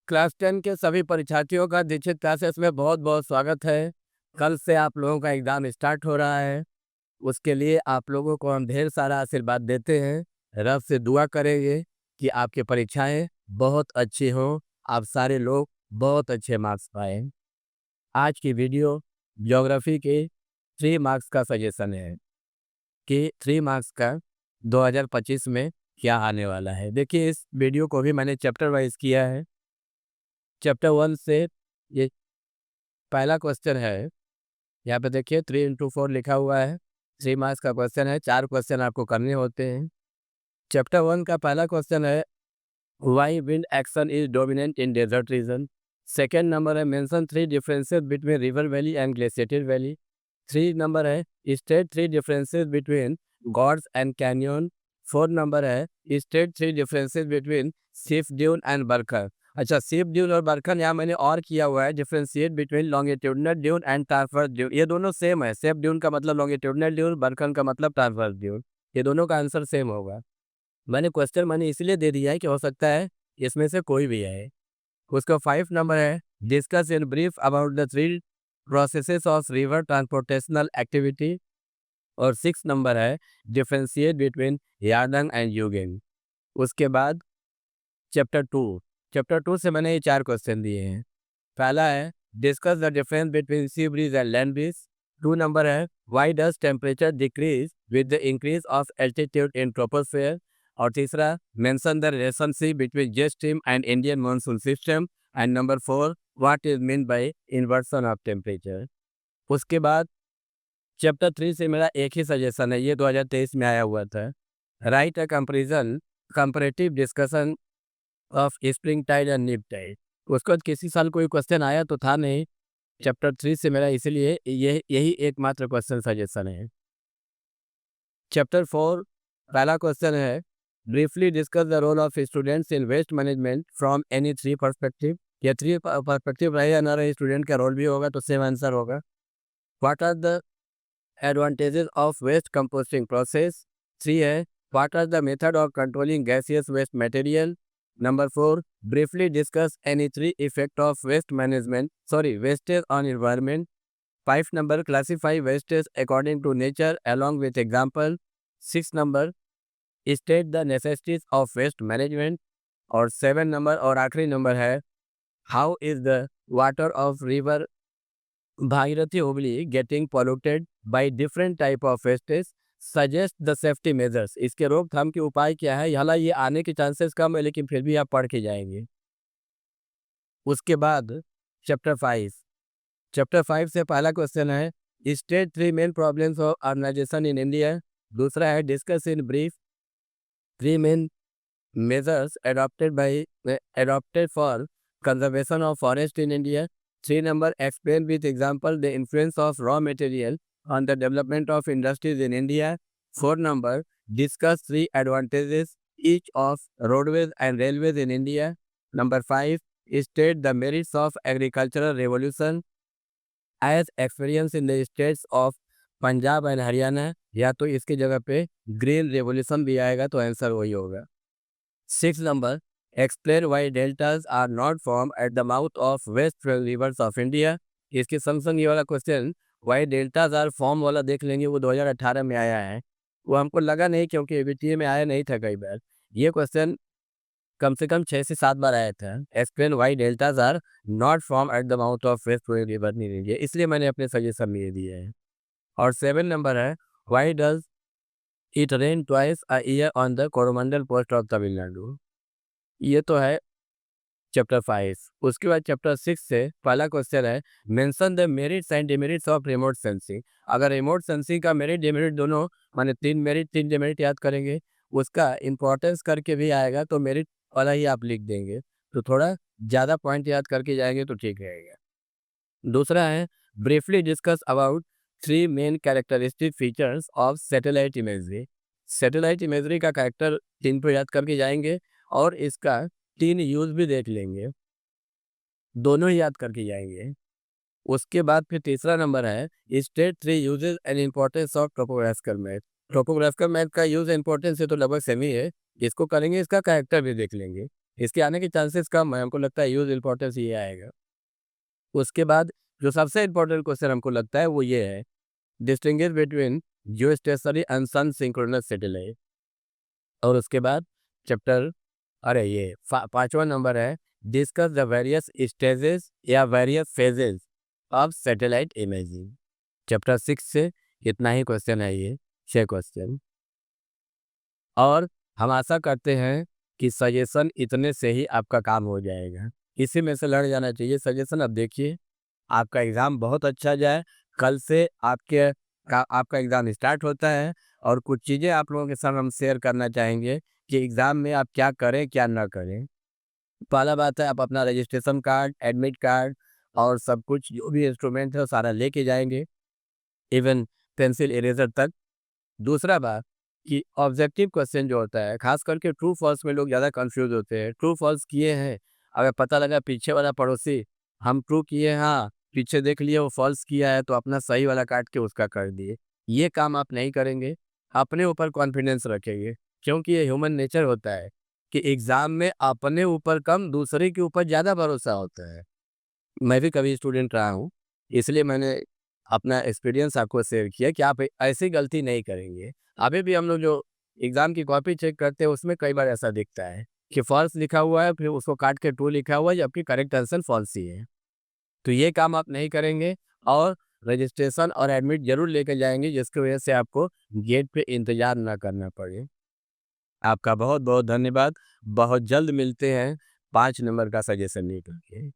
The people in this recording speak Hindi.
क्लास 10 के सभी परीक्षार्थियों का दीक्षित क्लासेस में बहुत-बहुत स्वागत है। कल से आप लोगों का एग्ज़ाम स्टार्ट हो रहा है। उसके लिए आप लोगों को हम ढेर सारा आशीर्वाद देते हैं। रब से दुआ करेंगे कि आपकी परीक्षाएँ बहुत अच्छी हों, आप सारे लोग बहुत अच्छे मार्क्स पाएँ। आज की वीडियो ज्योग्राफी के 3 मार्क्स का सजेशन है कि 3 मार्क्स का 2025 में क्या आने वाला है। देखिए, इस वीडियो को भी मैंने चैप्टर वाइज़ किया है। चैप्टर 1 से ये पहला क्वेश्चन है, यहाँ पे देखिए 3 इंटू 4 लिखा हुआ है। 3 मार्क्स का क्वेश्चन है, 4 क्वेश्चन आपको करने होते हैं। चैप्टर 1 का पहला क्वेश्चन है, why wind action is dominant in desert region. Second number है, mention 3 differences between river valley and glaciated valley. 3 number है, state 3 differences between gorge and canyon. 4 number है, state 3 differences between seif dune and barchan. अच्छा, सिफ ड्यून और बरखर यहाँ मैंने और किया हुआ है, differentiate between longitudinal dune and transverse dune. ये दोनों सेम है, सिफ ड्यून का मतलब लॉन्गिट्यूडनल ड्यून, बरखर का मतलब ट्रांसवर्स ड्यून। ये दोनों का आंसर सेम होगा। मैंने इसलिए दे दिया है कि हो सकता है इसमें से कोई भी आए। उसका 5 नंबर है, discuss in brief about the 3 processes of river transportational activity. और 6 नंबर है, differentiate between yardang and zeugen. उसके बाद चैप्टर 2 से मैंने ये 4 क्वेश्चन दिए हैं। पहला है, discuss the difference between sea breeze and land breeze. 2 number है, why does temperature decrease with the increase of altitude in troposphere. और तीसरा, mention the relationship between jet stream and Indian monsoon system. And number 4, what is mean by inversion of temperature. उसके बाद चैप्टर 3 से मेरा एक ही सजेशन है, ये 2023 में आया हुआ था। Write a comparison comparative discussion of spring tide and neap tide. उसके बाद किसी साल कोई क्वेश्चन आया तो था नहीं। चैप्टर 3 से मेरा इसीलिए यही एकमात्र क्वेश्चन सजेशन है। चैप्टर 4 पहला क्वेश्चन है, briefly discuss the role of students in waste management from any 3 perspective. ये 3 पर्सपेक्टिव रहे या ना रहे, स्टूडेंट का रोल भी होगा तो सेम आंसर होगा। What are the advantages of waste composting process. 3 है, what are the method of controlling gaseous waste material. Number 4, briefly discuss any 3 effect of wastage on environment. 5 number, classify wastage according to nature along with example. 6 number, state the necessities of waste management. और 7 नंबर और आखिरी नंबर है, how is the water of river Bhagirathi Hooghly getting polluted by different type of wastage, suggest the safety measures. इसके रोकथाम के उपाय क्या है। हालांकि ये आने के चांसेस कम है, लेकिन फिर भी आप पढ़ के जाएंगे। उसके बाद चैप्टर 5 से पहला क्वेश्चन है, state 3 main problems of urbanisation in India. दूसरा है, discuss in brief 3 main measures adopted for conservation of forest in India. 3 number, explain with example the influence of raw material on the development of industries in India. 4 number, discuss 3 advantages each of roadways and railways in India. Number 5, state the merits of agricultural revolution as experienced in the states of Punjab and Haryana, या तो इसकी जगह पे ग्रीन रेवोल्यूशन भी आएगा तो आंसर वही होगा। 6 number, explain why deltas are not formed at the mouth of west rivers of India. इसके संग ये वाला question why deltas are formed वाला देख लेंगे, वो 2018 में आया है। वो हमको लगा नहीं क्योंकि एबीटीए में आया नहीं था कई बार। ये क्वेश्चन कम से कम 6 से 7 बार आया था। Explain why deltas are not form at the mouth of west river in India, इसलिए मैंने अपने सजेशन में ये दिए हैं। और 7 नंबर है, why does it rain twice a year on the Coromandel post of Tamil Nadu. ये तो है चैप्टर 5। उसके बाद चैप्टर 6 से पहला क्वेश्चन है, mention the merits and demerits of remote sensing. अगर रिमोट सेंसिंग का मेरिट डिमेरिट दोनों माने 3 मेरिट 3 डिमेरिट याद करेंगे, उसका इंपॉर्टेंस करके भी आएगा तो मेरिट वाला ही आप लिख देंगे, तो थोड़ा ज़्यादा पॉइंट याद करके जाएंगे तो ठीक रहेगा। दूसरा है, briefly discuss about 3 main characteristic features of satellite imagery. Satellite imagery का कैरेक्टर 3 पे याद करके जाएंगे और इसका 3 यूज भी देख लेंगे, दोनों ही याद करके जाएंगे। उसके बाद फिर तीसरा नंबर है, state 3 uses and importance of topographical map. Topographical map का यूज इंपॉर्टेंस से तो लगभग सेम ही है, इसको करेंगे, इसका कैरेक्टर भी देख लेंगे। इसके आने के चांसेस कम है, हमको लगता है यूज इम्पोर्टेंस ये आएगा। उसके बाद जो सबसे इम्पोर्टेंट क्वेश्चन हमको लगता है वो ये है, distinguish between geo stationary and sun synchronous satellite. और उसके बाद चैप्टर ये पांचवा नंबर है, डिस्कस द वेरियस स्टेजेस या various phases of satellite imaging. Chapter 6 से इतना ही क्वेश्चन है, ये 6 क्वेश्चन। और हम आशा करते हैं कि सजेशन इतने से ही आपका काम हो जाएगा, इसी में से लड़ जाना चाहिए सजेशन। अब देखिए आपका एग्ज़ाम बहुत अच्छा जाए। कल से आपका एग्ज़ाम स्टार्ट होता है और कुछ चीज़ें आप लोगों के साथ हम शेयर करना चाहेंगे कि एग्ज़ाम में आप क्या करें, क्या ना करें। पहला बात है, आप अपना रजिस्ट्रेशन कार्ड, एडमिट कार्ड और सब कुछ जो भी इंस्ट्रूमेंट है वो सारा लेके जाएँगे, इवन पेंसिल इरेज़र तक। दूसरा बात कि ऑब्जेक्टिव क्वेश्चन जो होता है, खास करके ट्रू फॉल्स में लोग ज़्यादा कंफ्यूज होते हैं। ट्रू फॉल्स किए हैं, अगर पता लगा पीछे वाला पड़ोसी हम ट्रू किए हैं, हाँ, पीछे देख लिए वो फॉल्स किया है, तो अपना सही वाला काट के उसका कर दिए। ये काम आप नहीं करेंगे, अपने ऊपर कॉन्फिडेंस रखेंगे, क्योंकि ये ह्यूमन नेचर होता है कि एग्ज़ाम में अपने ऊपर कम, दूसरे के ऊपर ज़्यादा भरोसा होता है। मैं भी कभी स्टूडेंट रहा हूँ, इसलिए मैंने अपना एक्सपीरियंस आपको शेयर किया कि आप ऐसी गलती नहीं करेंगे। अभी भी हम लोग जो एग्ज़ाम की कॉपी चेक करते हैं, उसमें कई बार ऐसा दिखता है कि फ़ॉल्स लिखा हुआ है, फिर उसको काट के ट्रू लिखा हुआ है, जबकि करेक्ट आंसर फ़ॉल्स ही है। तो ये काम आप नहीं करेंगे और रजिस्ट्रेशन और एडमिट ज़रूर लेके जाएँगे, जिसकी वजह से आपको गेट पे इंतज़ार ना करना पड़े। आपका बहुत-बहुत धन्यवाद। बहुत जल्द मिलते हैं 5 नंबर का सजेशन लेकर के।